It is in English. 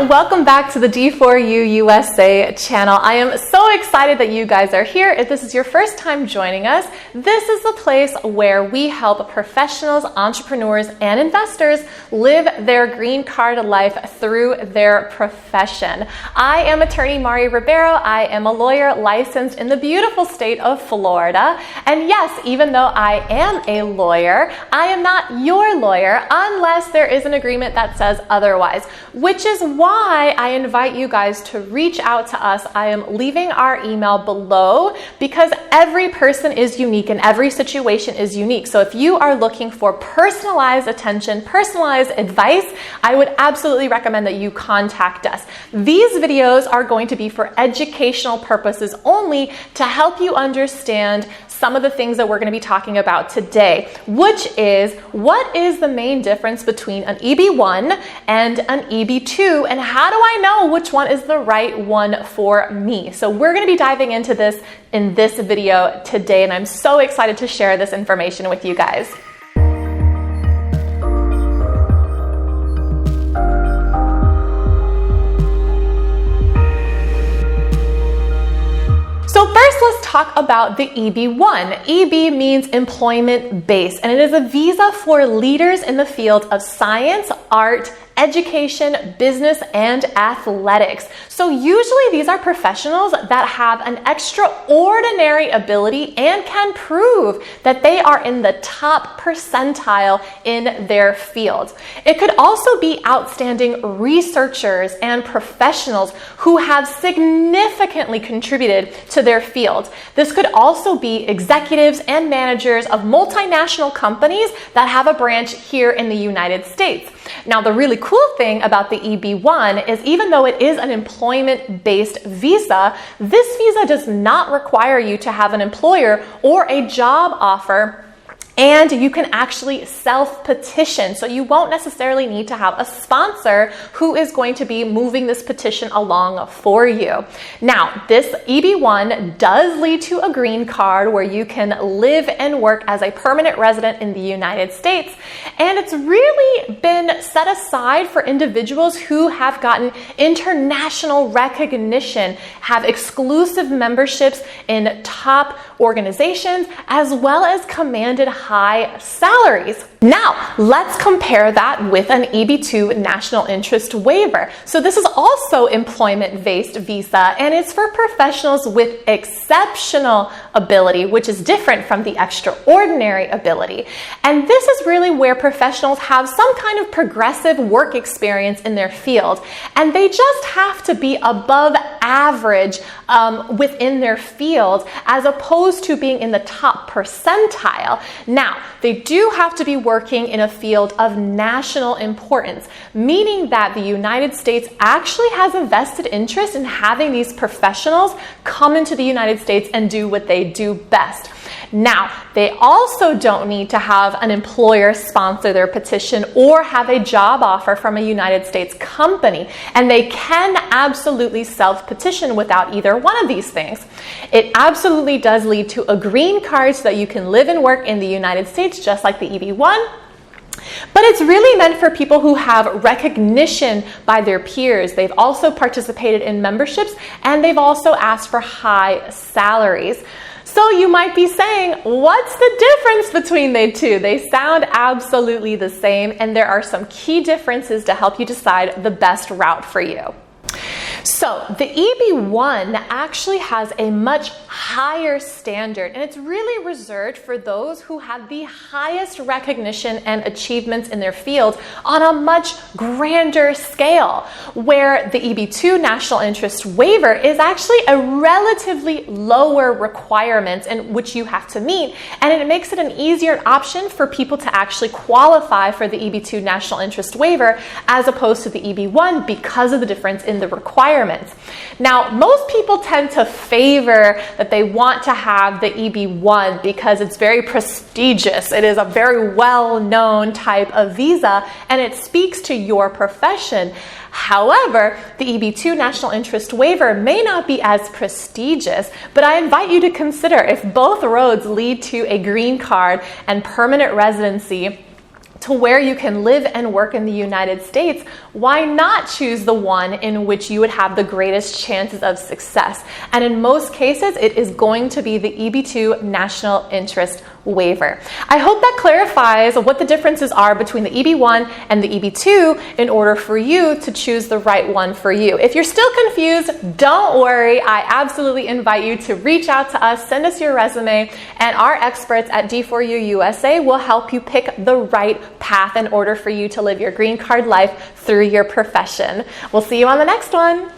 welcome back to the D4U USA channel. I am so excited that you guys are here. If this is your first time joining us, this is the place where we help professionals, entrepreneurs, and investors live their green card life through their profession. I am attorney Mari Ribeiro. I am a lawyer licensed in the beautiful state of Florida. And yes, even though I am a lawyer, I am not your lawyer unless there is an agreement that says otherwise, which is why I invite you guys to reach out to us. I am leaving our email below because every person is unique and every situation is unique. So if you are looking for personalized attention, personalized advice, I would absolutely recommend that you contact us. These videos are going to be for educational purposes only to help you understand some of the things that we're going to be talking about today, which is what is the main difference between an EB1 and an EB2, and how do I know which one is the right one for me? So we're going to be diving into this in this video today, and I'm so excited to share this information with you guys. So first, let's talk about the EB1. EB means employment-based, and it is a visa for leaders in the field of science, art, education, business, and athletics. So usually these are professionals that have an extraordinary ability and can prove that they are in the top percentile in their field. It could also be outstanding researchers and professionals who have significantly contributed to their field. This could also be executives and managers of multinational companies that have a branch here in the United States. Now, the really cool thing about the EB1 is even though it is an employment-based visa, this visa does not require you to have an employer or a job offer, and you can actually self-petition. So you won't necessarily need to have a sponsor who is going to be moving this petition along for you. Now, this EB1 does lead to a green card where you can live and work as a permanent resident in the United States. And it's really been set aside for individuals who have gotten international recognition, have exclusive memberships in top organizations, as well as commanded high salaries. Now, let's compare that with an EB2 national interest waiver. So this is also employment-based visa, and it's for professionals with exceptional ability, which is different from the extraordinary ability. And this is really where professionals have some kind of progressive work experience in their field, and they just have to be above average within their field as opposed to being in the top percentile. Now, they do have to be working in a field of national importance, meaning that the United States actually has a vested interest in having these professionals come into the United States and do what they do best. Now, they also don't need to have an employer sponsor their petition or have a job offer from a United States company, and they can absolutely self-petition without either one of these things. It absolutely does lead to a green card so that you can live and work in the United States just like the EB1. But it's really meant for people who have recognition by their peers. They've also participated in memberships, and they've also asked for high salaries. So you might be saying, what's the difference between the two? They sound absolutely the same, and there are some key differences to help you decide the best route for you. So the EB1 actually has a much higher standard, and it's really reserved for those who have the highest recognition and achievements in their field on a much grander scale, where the EB2 national interest waiver is actually a relatively lower requirement in which you have to meet, and it makes it an easier option for people to actually qualify for the EB2 national interest waiver as opposed to the EB1 because of the difference in the requirements. Now, most people tend to favor that they want to have the EB1 because it's very prestigious. It is a very well-known type of visa, and it speaks to your profession. However, the EB2 national interest waiver may not be as prestigious, but I invite you to consider if both roads lead to a green card and permanent residency to where you can live and work in the United States, why not choose the one in which you would have the greatest chances of success? And in most cases, it is going to be the EB2 National Interest Waiver. I hope that clarifies what the differences are between the EB1 and the EB2 in order for you to choose the right one for you. If you're still confused, don't worry. I absolutely invite you to reach out to us, send us your resume, and our experts at D4U USA will help you pick the right path in order for you to live your green card life through your profession. We'll see you on the next one.